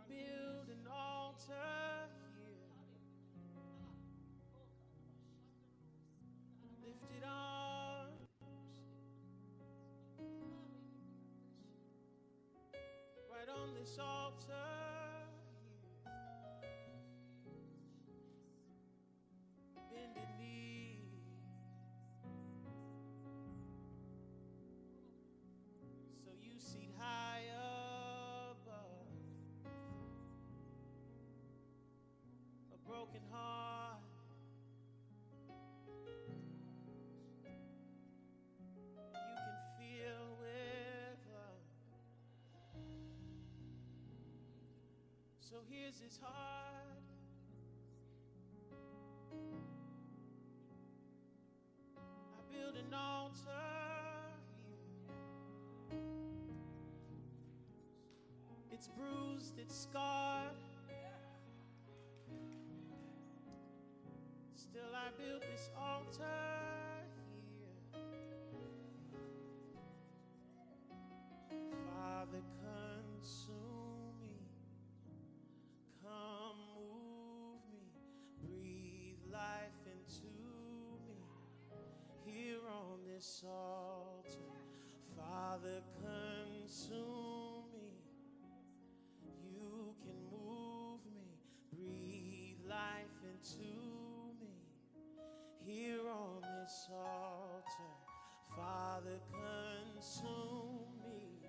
build an altar here, lifted arms, right on this altar here, bended knee, so you seat high above a broken heart. You can feel with love. So here's his heart. I build an altar here. It's bruised, it's scarred. Still I built this altar here. Father, consume me. Come move me. Breathe life into me. Here on this altar. Father, consume me. You can move me. Breathe life into me. Here on this altar, Father, consume me.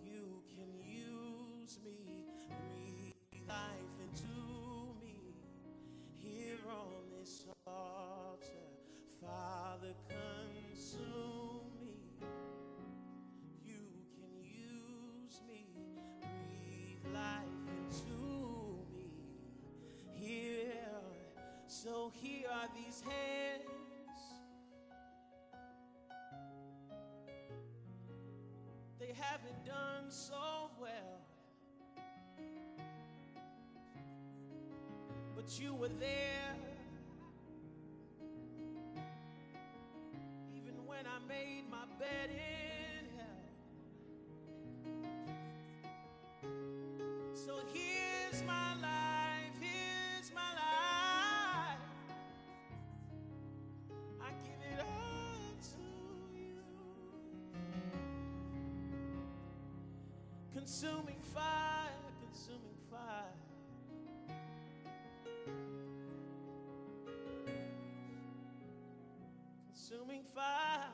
You can use me, breathe life into me. Here on this altar, Father, consume me. You can use me, breathe life into me. Here. So here are these hands. They haven't done so well, but you were there. Even when I made my bed in hell. So here's my life, here's my life. I give it all to you. Consuming fire, consuming fire. Consuming fire.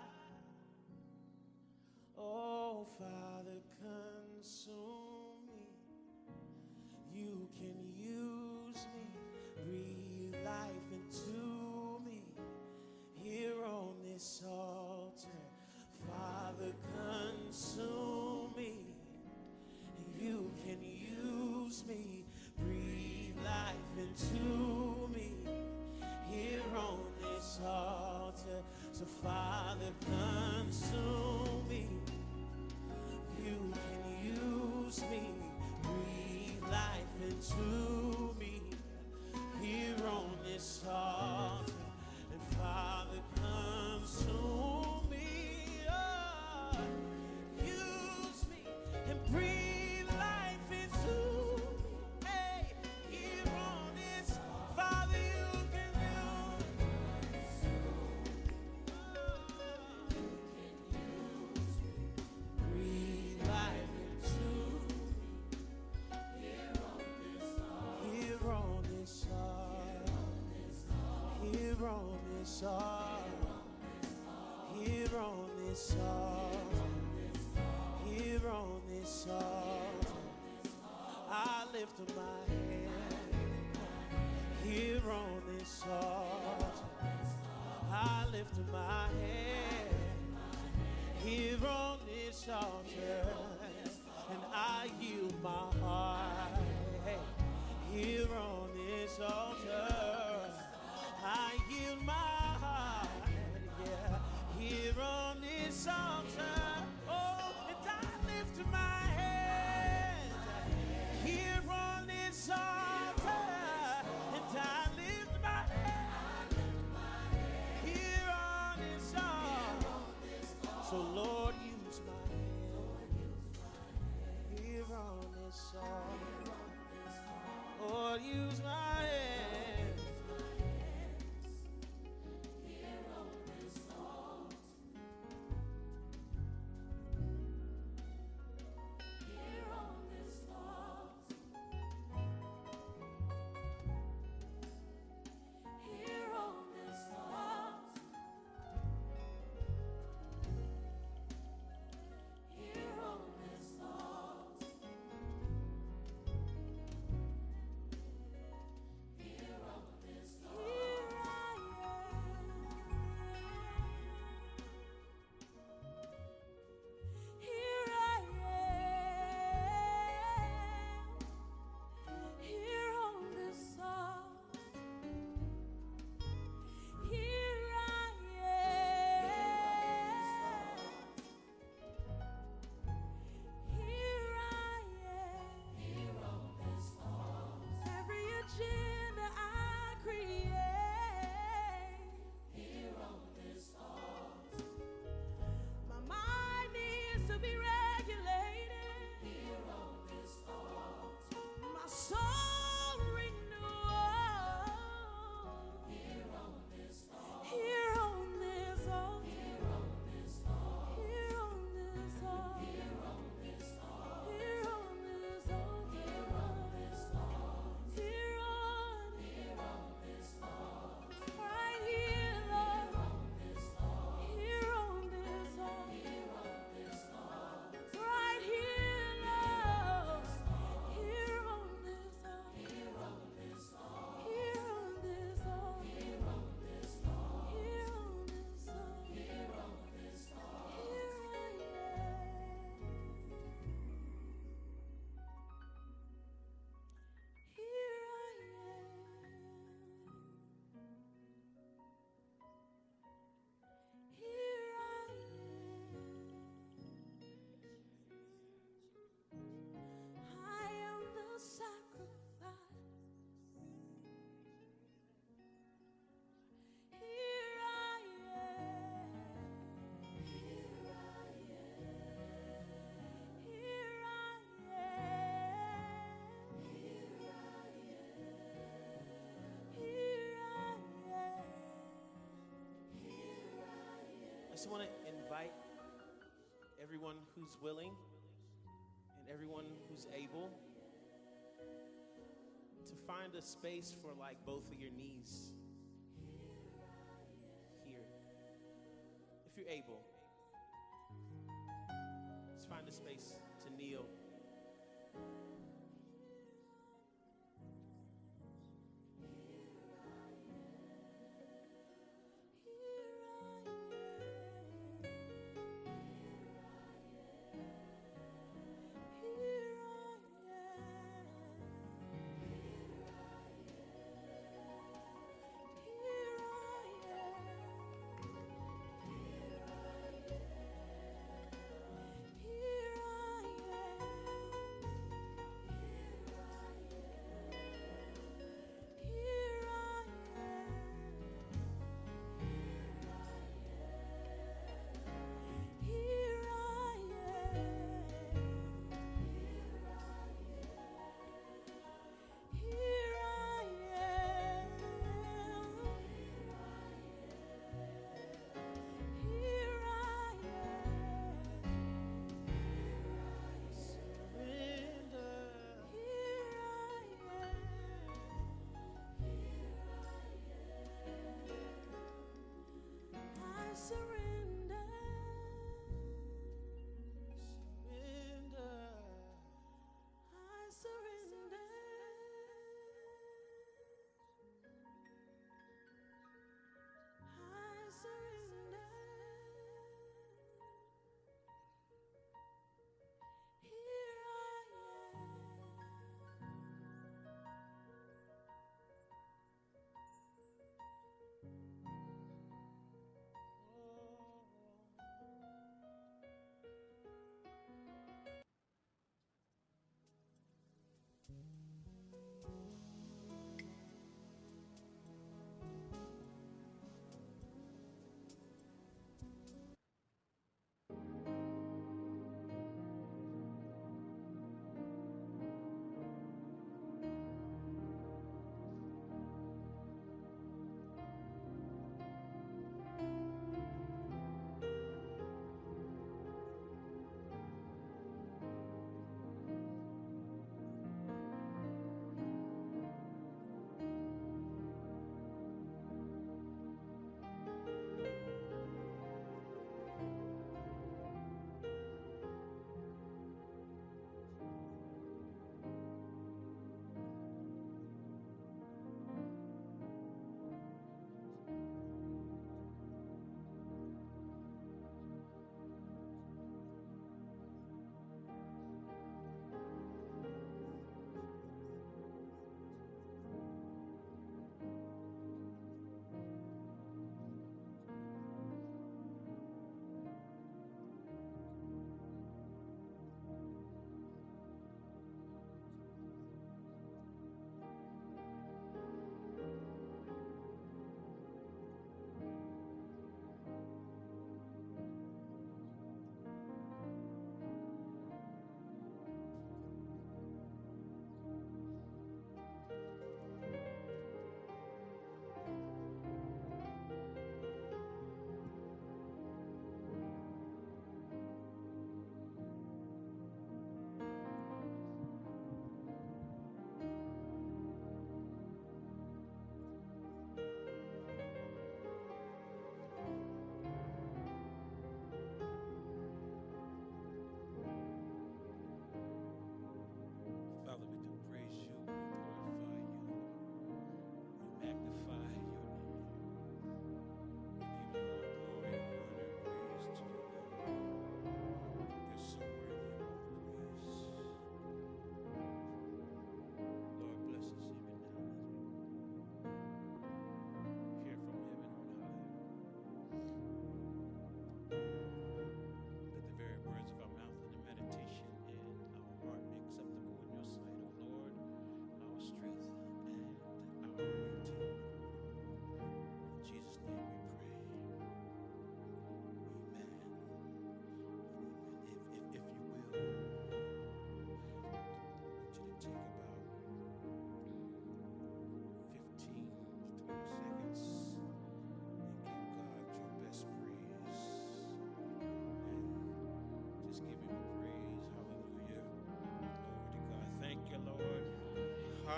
Oh, Father, consume me. You can use me, breathe life into me. Here on this altar, Father, consume me. You can use me, breathe life into me. Here on this altar, so Father, consume me. You can use me, breathe life into me. Here on this altar, and Father, consume me. Oh, use me and breathe life into me. Hey, here on this, Father, you can use me. Breathe life into me. Here on this altar. Here on this altar. Here on this altar. Here on this altar. Here on this altar. I lift up my head. Here on this altar. I lift up my head. Here on this altar. And I yield my heart. Hey, here on this altar. I yield my heart, yeah, here on this altar. Oh, and I lift my hands here on this altar. And I lift my hands here on this altar. So Lord, use my hand here on this altar. just want to invite everyone who's willing and everyone who's able to find a space for like both of your knees here. If you're able, just find a space to kneel.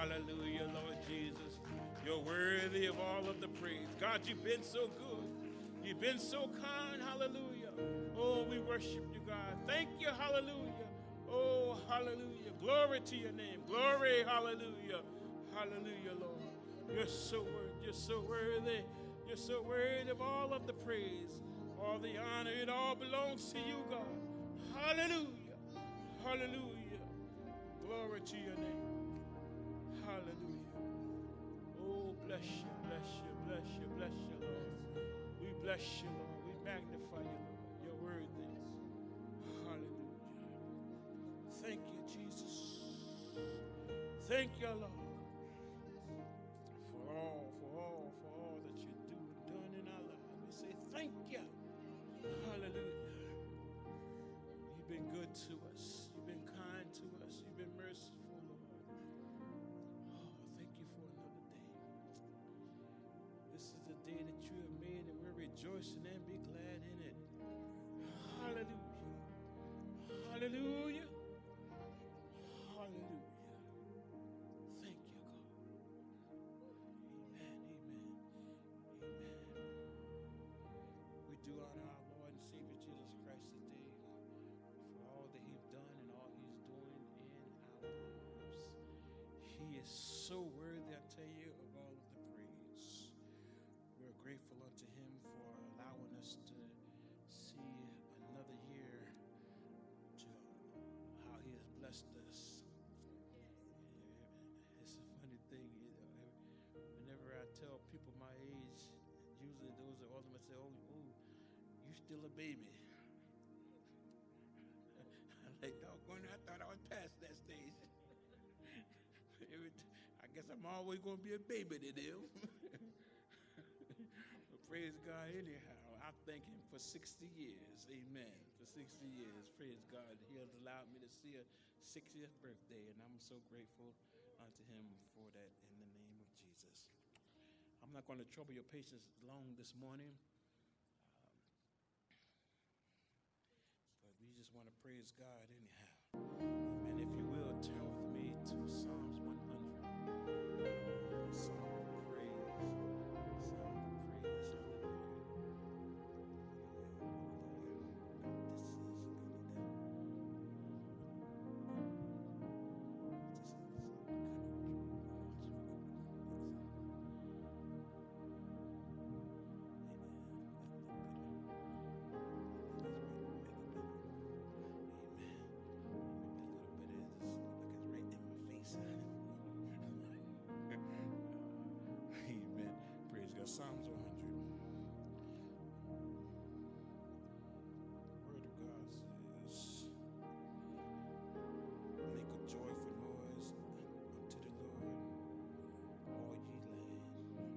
Hallelujah, Lord Jesus. You're worthy of all of the praise. God, you've been so good. You've been so kind. Hallelujah. Oh, we worship you, God. Thank you. Hallelujah. Oh, hallelujah. Glory to your name. Glory. Hallelujah. Hallelujah, Lord. You're so worthy. You're so worthy. You're so worthy of all of the praise, all the honor. It all belongs to you, God. Hallelujah. Hallelujah. Glory to your name. Hallelujah. Oh, bless you, bless you, bless you, bless you, Lord. We bless you, Lord. We magnify you, Lord. You're worthy. Hallelujah. Thank you, Jesus. Thank you, Lord. For all that you do and done in our lives. We say thank you. Hallelujah. You've been good to us. You've been kind to us. You've been merciful, Lord. Oh, thank you for another day. This is the day that you have made, and we're rejoicing and be glad in it. Hallelujah. Hallelujah. Hallelujah. Thank you, God. Amen, amen, amen. We do honor our Lord and Savior Jesus Christ today for all that he's done and all he's doing in our lives. He is so worthy, I tell you, of all of the praise. We're grateful unto him for allowing us to see another year, to how he has blessed us. It's a funny thing, whenever I tell people my age, usually those are ultimately say, oh, you still a baby. I'm like, doggone it, I thought I was past that stage. I guess I'm always going to be a baby to them. But praise God anyhow. I thank him for 60 years. Amen. For 60 years. Praise God. He has allowed me to see a 60th birthday, and I'm so grateful unto him for that in the name of Jesus. I'm not going to trouble your patience long this morning, but we just want to praise God anyhow. And if you will, turn with me to Psalms 100. Psalm of praise. Psalm of praise. Amen. Praise God. Psalms 100. Word of God says, make a joyful noise unto the Lord, all ye land.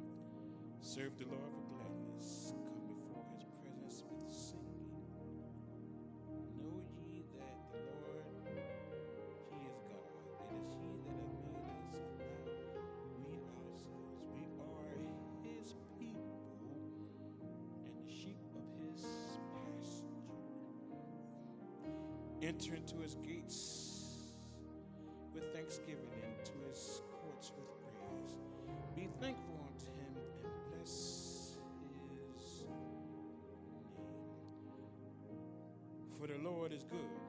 Serve the Lord with gladness. Come before his presence with singing. Know ye that the Lord, he is God. It is he that hath made us, and not we ourselves. We are his people and the sheep of his pasture. Enter into his gates with thanksgiving, and to his courts with praise. Be thankful unto him and bless his name. For the Lord is good.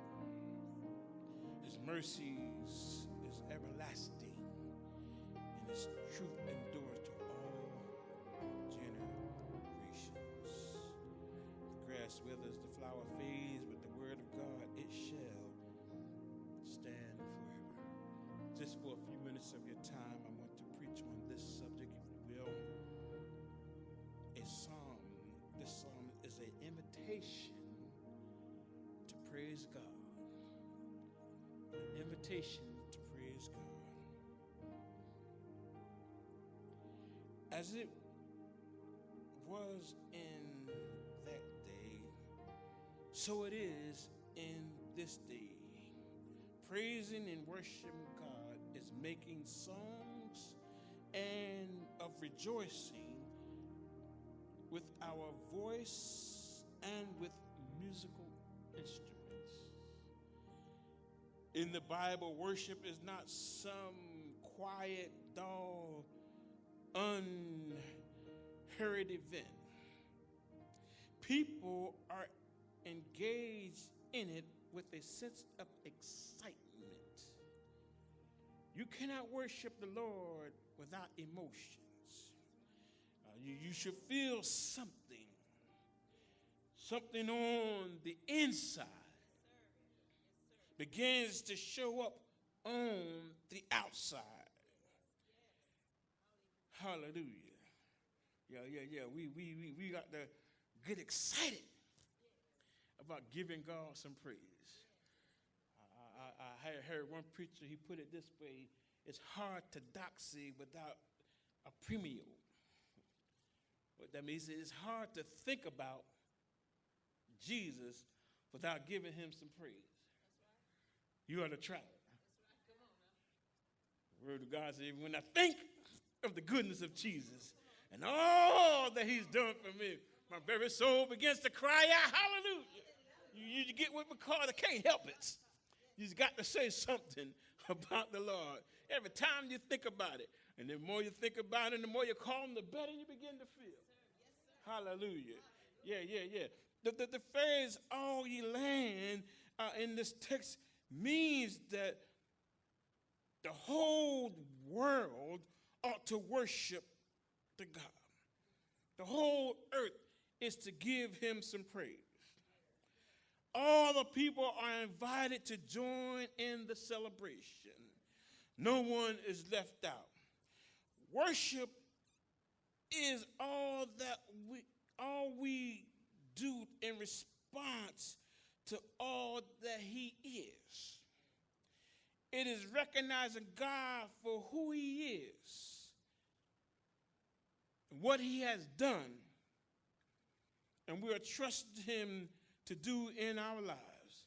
His mercies is everlasting, and his truth endures to all generations. The grass withers, the flower fades, but the word of God, it shall stand forever. Just for a few minutes of your time, I want to preach on this subject, if you will. A psalm. This psalm is an invitation to praise God. An invitation to praise God. As it was in that day, so it is in this day. Praising and worshiping God is making songs and of rejoicing with our voice and with musical instruments. In the Bible, worship is not some quiet, dull, unheard event. People are engaged in it with a sense of excitement. You cannot worship the Lord without emotions. You should feel something on the inside begins to show up on the outside. Hallelujah. Yeah. We got to get excited about giving God some praise. I heard one preacher, he put it this way: it's hard to doxy without a premium. What that means is it's hard to think about Jesus without giving him some praise. You ought to try it. The Word of God says, when I think of the goodness of Jesus and all that he's done for me, my very soul begins to cry out, hallelujah. You get what we call it, can't help it. You've got to say something about the Lord. Every time you think about it, and the more you think about it, the more you call him, the better you begin to feel. Hallelujah. Yeah. The phrase, all ye land, in this text means that the whole world ought to worship the God. The whole earth is to give him some praise. All the people are invited to join in the celebration. No one is left out. Worship is all we do in response to all that he is. It is recognizing God for who he is, what he has done, and we are trusting him to do in our lives.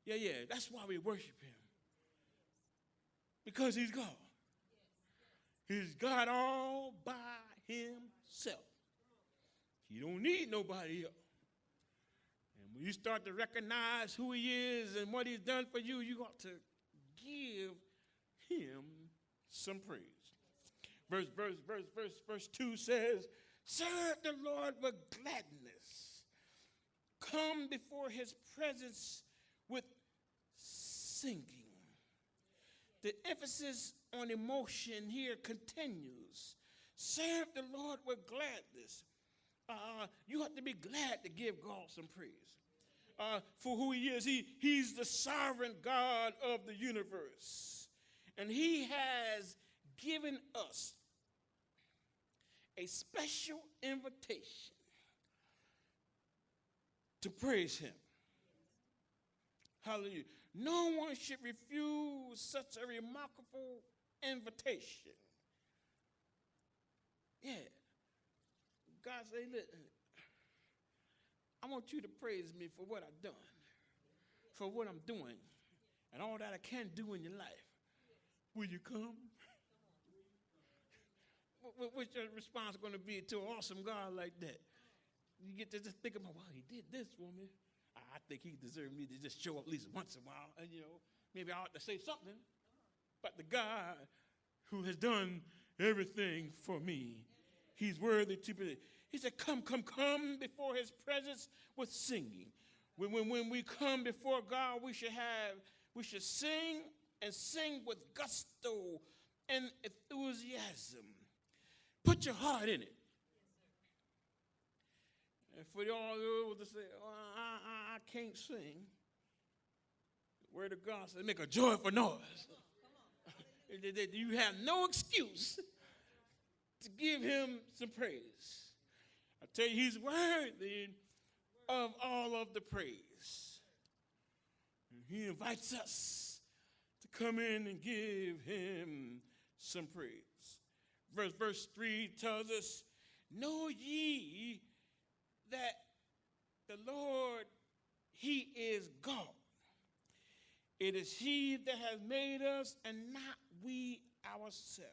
Yeah, that's why we worship him. Because he's God. He's God all by himself. He don't need nobody else. And when you start to recognize who he is and what he's done for you, you got to give him some praise. Verse 2 says, serve the Lord with gladness. Come before his presence with singing. The emphasis on emotion here continues. Serve the Lord with gladness. You have to be glad to give God some praise for who he is. He's the sovereign God of the universe. And he has given us a special invitation to praise him. Hallelujah. No one should refuse such a remarkable invitation. Yeah. God said, look, I want you to praise me for what I've done, for what I'm doing, and all that I can do in your life. Will you come? What's your response going to be to an awesome God like that? You get to just think about, wow, he did this for me. I think he deserved me to just show up at least once in a while. And, maybe I ought to say something. But the God who has done everything for me, he's worthy to be. He said, come before his presence with singing. When we come before God, we should sing and sing with gusto and enthusiasm. Put your heart in it. And for y'all to say, I can't sing, the word of God says, make a joyful noise. You have no excuse to give him some praise. I tell you, he's worthy of all of the praise. And he invites us to come in and give him some praise. Verse 3 tells us, know ye that the Lord, he is God. It is he that has made us and not we ourselves.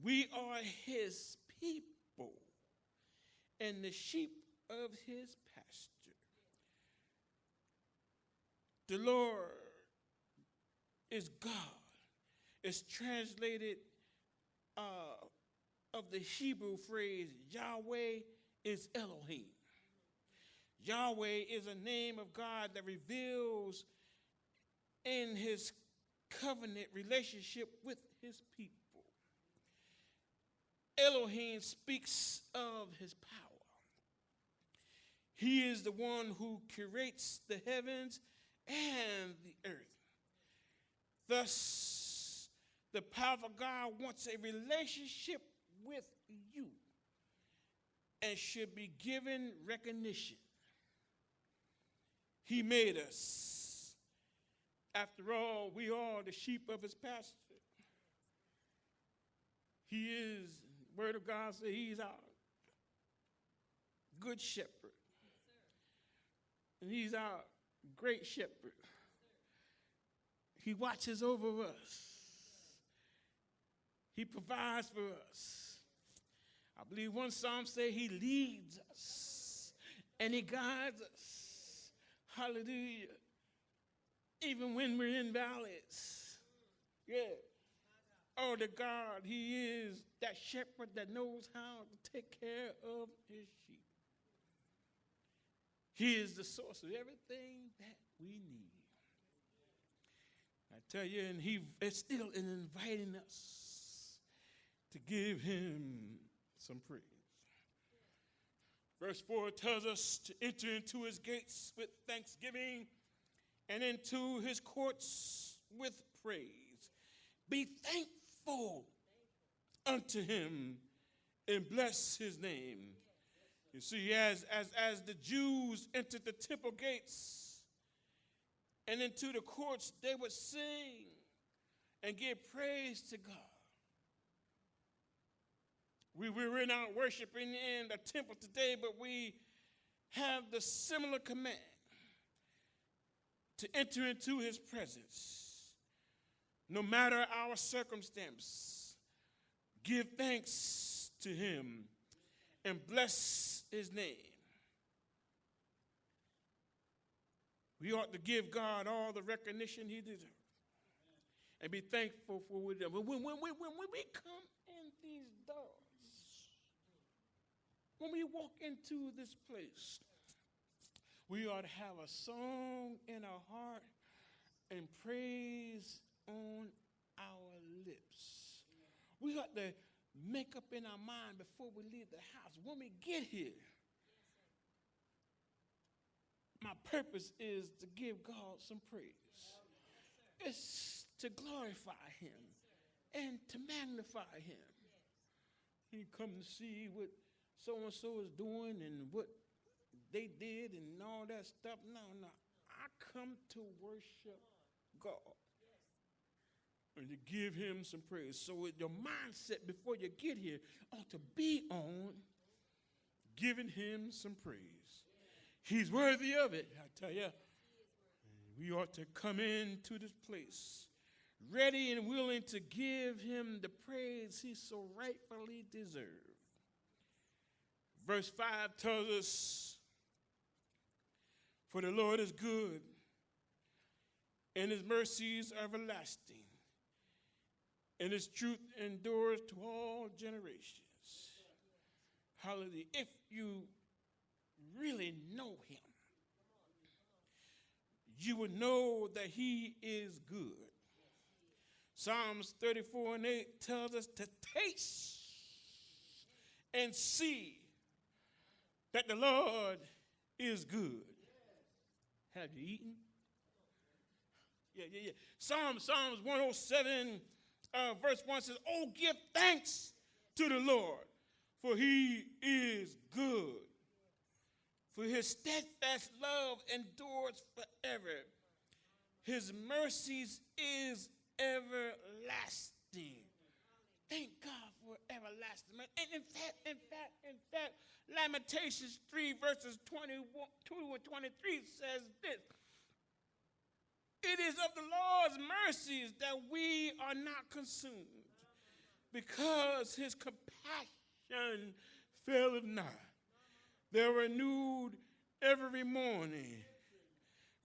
We are his people and the sheep of his pasture. The Lord is God, is translated of the Hebrew phrase, Yahweh is Elohim. Yahweh is a name of God that reveals in his covenant relationship with his people. Elohim speaks of his power. He is the one who curates the heavens and the earth. Thus, the powerful God wants a relationship with you and should be given recognition. He made us. After all, we are the sheep of his pasture. He is, the word of God says, he's our good shepherd. And he's our great shepherd. He watches over us. He provides for us. I believe one psalm says he leads us and he guides us. Hallelujah. Even when we're in valleys. Yeah. Oh, the God, he is that shepherd that knows how to take care of his sheep. He is the source of everything that we need. I tell you, and he is still inviting us to give him some praise. Verse 4 tells us to enter into his gates with thanksgiving and into his courts with praise. Be thankful unto him and bless his name. You see, as the Jews entered the temple gates and into the courts, they would sing and give praise to God. We're not worshiping in the temple today, but we have the similar command to enter into his presence. No matter our circumstance, give thanks to him and bless his name. We ought to give God all the recognition he deserves and be thankful for what we do. When we come in these doors, when we walk into this place, we ought to have a song in our heart and praise on our lips. We ought to make up in our mind before we leave the house. When we get here, my purpose is to give God some praise. It's to glorify him and to magnify him. You come to see what so-and-so is doing and what they did and all that stuff. No. I come to worship God and to give him some praise. So your mindset before you get here ought to be on giving him some praise. He's worthy of it, I tell you. We ought to come into this place ready and willing to give him the praise he so rightfully deserves. Verse 5 tells us, for the Lord is good, and his mercies are everlasting, and his truth endures to all generations. Hallelujah. If you really know him, you would know that he is good. Psalms 34:8 tells us to taste and see that the Lord is good. Have you eaten? Yeah. Psalms 107, verse 1 says, oh, give thanks to the Lord, for he is good. For his steadfast love endures forever. His mercies is everlasting. Thank God for everlasting. And in fact, Lamentations 3 verses 22 and 23 says this. It is of the Lord's mercies that we are not consumed, because his compassion faileth not. They're renewed every morning.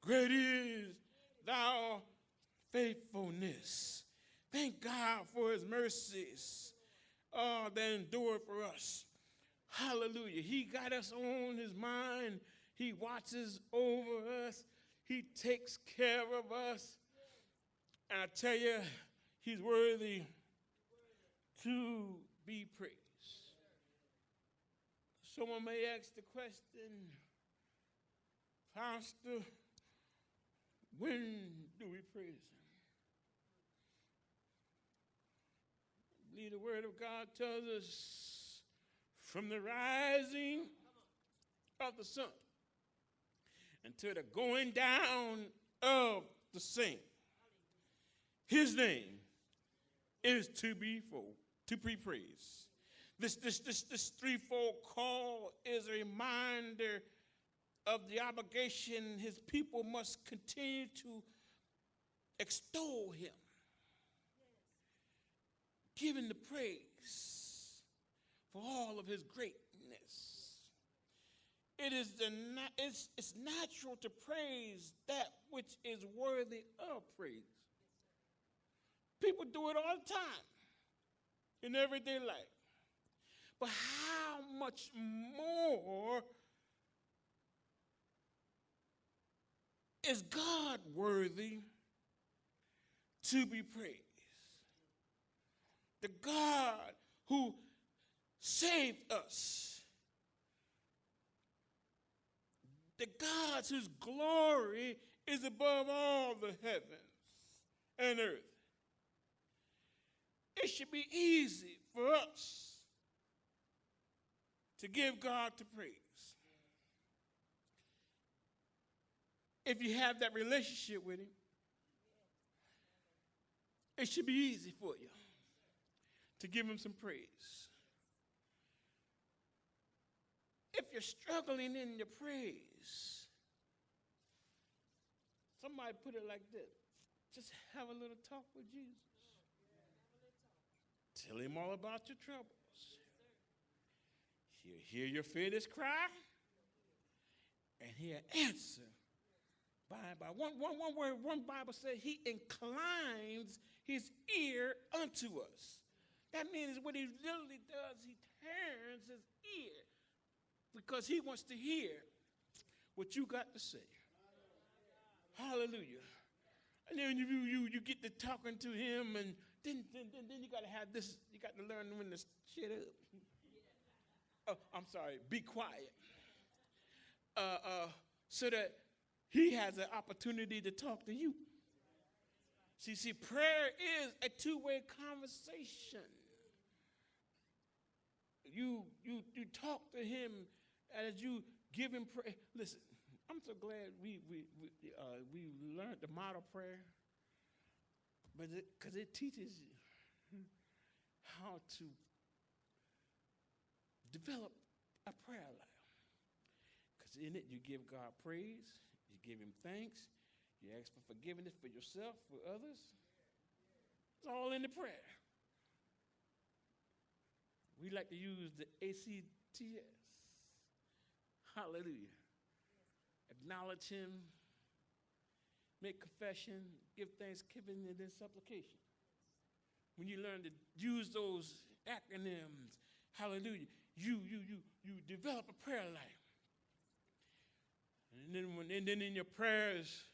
Great is thy faithfulness. Thank God for his mercies that endure for us. Hallelujah. He got us on his mind. He watches over us. He takes care of us. And I tell you, he's worthy to be praised. Someone may ask the question, Pastor, when do we praise him? I believe the word of God tells us from the rising of the sun until the going down of the same. His name is to be praised. This threefold call is a reminder of the obligation his people must continue to extol him, giving the praise for all of his greatness. It's natural to praise that which is worthy of praise. People do it all the time in everyday life. But how much more is God worthy to be praised? The God who saved us. The God whose glory is above all the heavens and earth. It should be easy for us to give God the praise. If you have that relationship with him, it should be easy for you to give him some praise. If you're struggling in your praise, somebody put it like this: just have a little talk with Jesus. Tell him all about your troubles. He'll hear your faintest cry, and he'll answer. By one Bible says he inclines his ear unto us. That means what he literally does, he turns his ear because he wants to hear what you got to say. Hallelujah. And then you get to talking to him, and then you got to have this, you got to learn when to shut up. Oh, I'm sorry, be quiet. So that he has an opportunity to talk to you. See, prayer is a two-way conversation. You talk to him as you give him prayer. Listen, I'm so glad we learned the model prayer, but because it teaches you how to develop a prayer life. Because in it, you give God praise, you give him thanks, you ask for forgiveness for yourself, for others. It's all in the prayer. We like to use the ACTS. Hallelujah. Acknowledge him, make confession, give thanksgiving, and then supplication. When you learn to use those acronyms, hallelujah, you develop a prayer life. And then in your prayers,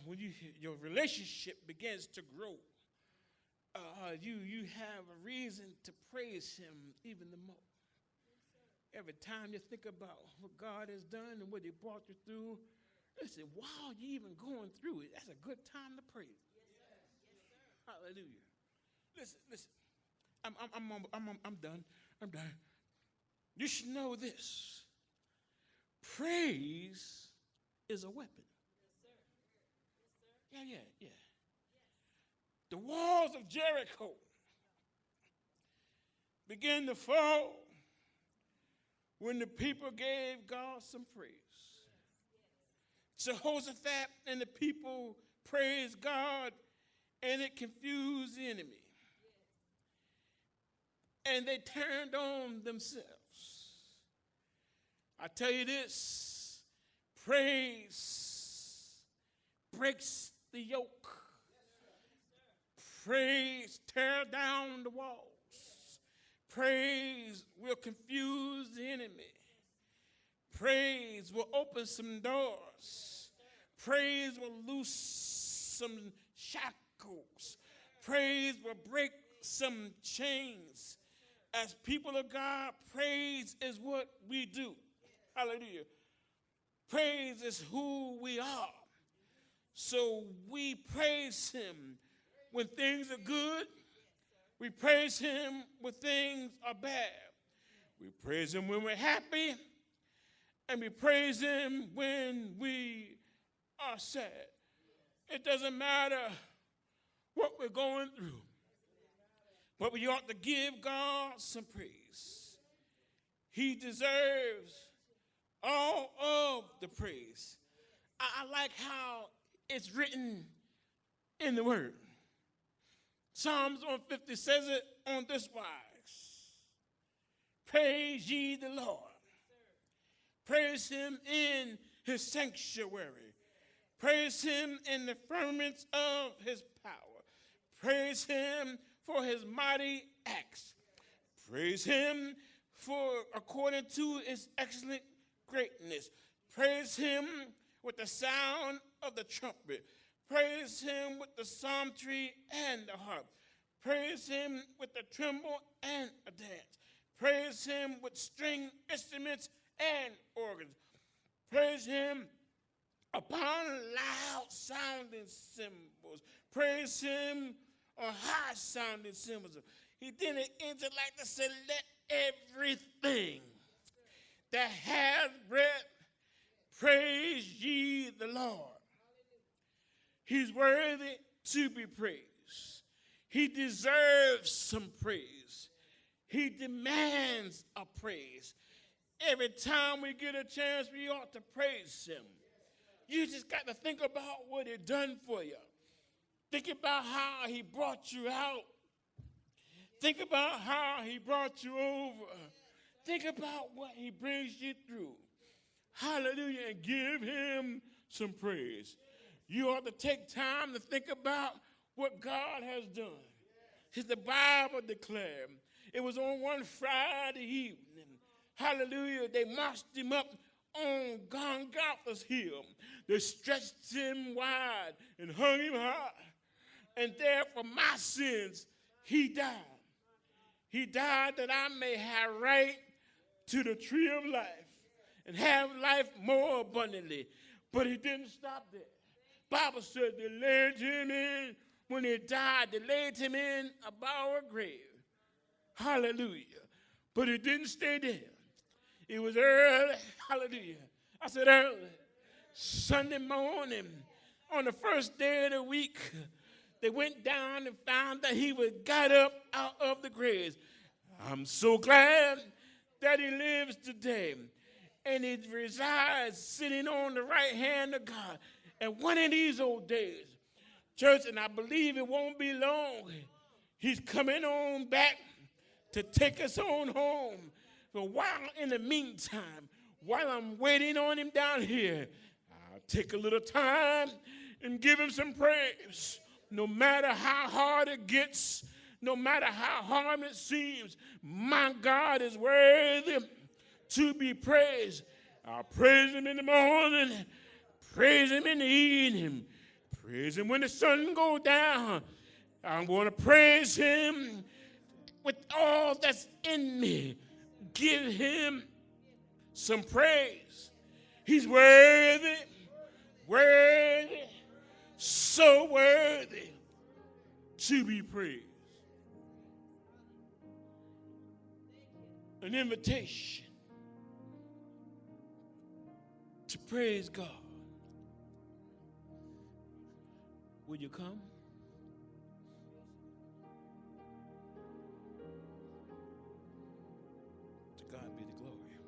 when your relationship begins to grow, you have a reason to praise him even the more. Every time you think about what God has done and what he brought you through, listen, while you're even going through it, that's a good time to praise him. Yes, sir. Yes, sir. Hallelujah. Listen. I'm done. I'm done. You should know this. Praise is a weapon. Yes, sir. Yeah. The walls of Jericho began to fall when the people gave God some praise. Jehoshaphat and the people praised God, and it confused the enemy. And they turned on themselves. I tell you this, praise breaks the yoke. Praise tear down the walls. Praise will confuse the enemy. Praise will open some doors. Praise will loose some shackles. Praise will break some chains. As people of God, praise is what we do. Hallelujah. Praise is who we are. So we praise him when things are good. We praise him when things are bad. We praise him when we're happy. And we praise him when we are sad. It doesn't matter what we're going through. But we ought to give God some praise. He deserves all of the praise. I like how it's written in the word. Psalms 150 says it on this wise. Praise ye the Lord. Praise him in his sanctuary. Praise him in the firmaments of his power. Praise him for his mighty acts. Praise him for according to his excellent greatness. Praise him with the sound of the trumpet. Praise him with the psaltery and the harp. Praise him with the timbrel and a dance. Praise him with string instruments and organs. Praise him upon loud sounding cymbals. Praise him on high sounding cymbals. He did it into like to say, let everything that has breath praise ye the Lord. He's worthy to be praised. He deserves some praise. He demands a praise. Every time we get a chance, we ought to praise him. You just got to think about what he done for you. Think about how he brought you out. Think about how he brought you over. Think about what he brings you through. Hallelujah. And give him some praise. You ought to take time to think about what God has done. As the Bible declared, it was on one Friday evening. Hallelujah. They marched him up on Golgotha's hill. They stretched him wide and hung him high. And there for my sins, he died. He died that I may have right to the tree of life and have life more abundantly. But he didn't stop there. Bible said they laid him in, when he died, they laid him in a bower grave. Hallelujah. But he didn't stay there. It was early, hallelujah. I said early, Sunday morning, on the first day of the week, they went down and found that he was got up out of the grave. I'm so glad that he lives today. And he resides sitting on the right hand of God. And one of these old days, church, and I believe it won't be long, he's coming on back to take us on home. But while in the meantime, while I'm waiting on him down here, I'll take a little time and give him some praise. No matter how hard it gets, no matter how hard it seems, my God is worthy to be praised. I'll praise him in the morning, praise him in the evening, praise him when the sun goes down. I'm going to praise him with all that's in me. Give him some praise. He's worthy, worthy, so worthy to be praised. An invitation to praise God. Will you come? To God be the glory.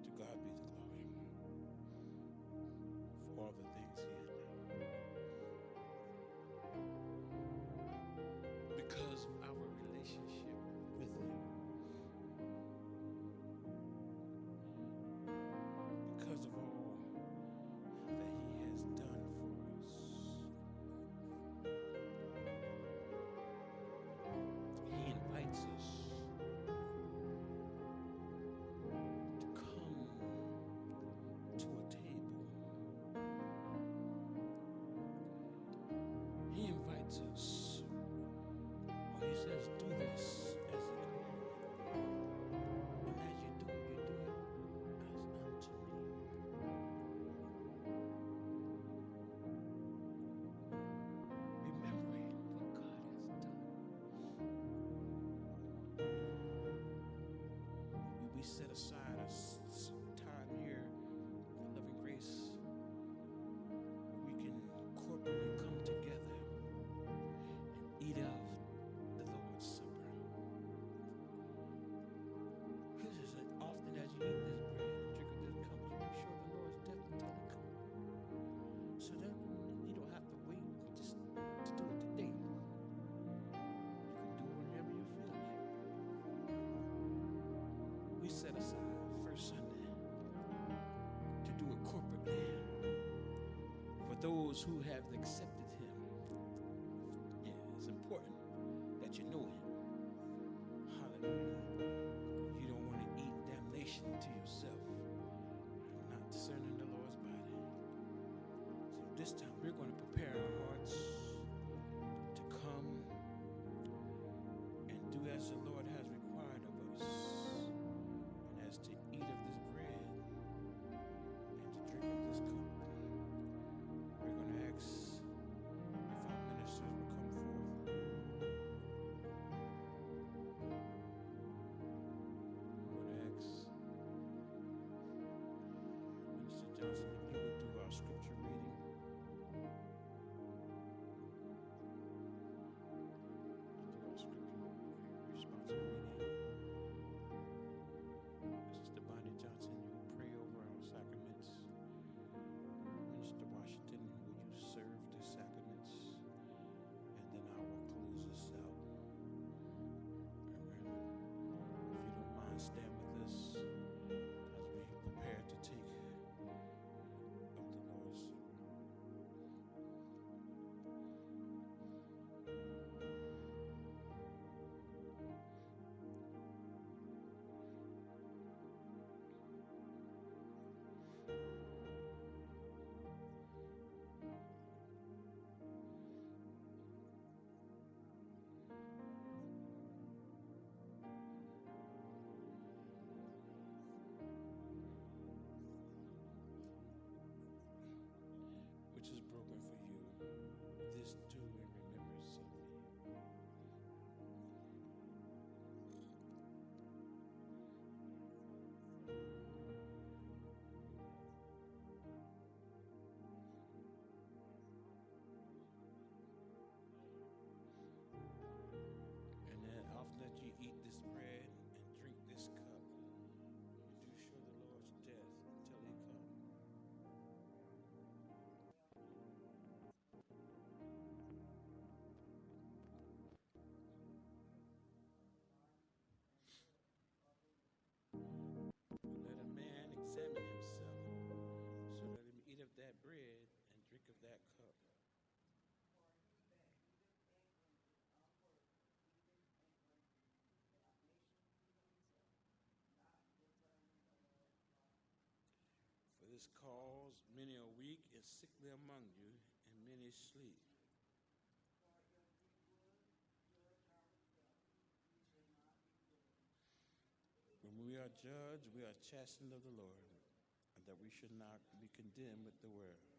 To God be the glory for all the things he has done. Because of our relationship with him. Because of all commands us. Well, he says, do this as a commandment. And as you do it as unto me. Remembering what God has done. We set aside a time here at Loving Grace where we can corporately come together and eat of the Lord's Supper. This is often as you eat this bread and drink of this cup, you show the Lord's death until he comes. So that you don't have to wait just to do it today. You can do it whenever you feel like. We set aside first Sunday to do it corporately for those who have accepted him. Yeah, it's important that you know him. Hallelujah. You don't want to eat damnation to yourself, not discerning the Lord's body. So this time we're going to prepare our hearts to come and do as the Lord has required of us, and as to eat of this bread and to drink of this cup. We're going to ask if our ministers will come forth. We're going to ask Minister Johnson if you would do our scripture reading. Do our scripture responsible reading. Sister Bonnie Johnson, you will pray over our sacraments. Minister Washington, will you serve the sacraments? And then I will close this out. Amen. If you don't mind, stand with us as we prepare to take of the Lord's Supper. Which is broken for you. This too in remembrance of me. And then often that you eat this bread and drink this cup, you do show the Lord's death until he comes. Let a man examine himself, so let him eat of that bread and drink of that cup. For this cause many are weak and sickly among you, and many sleep. When we are judged, we are chastened of the Lord, and that we should not be condemned with the world.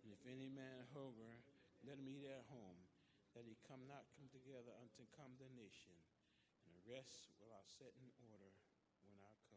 And if any man hunger, let him eat at home, that he come together unto condemnation, and the rest will I set in order when I come.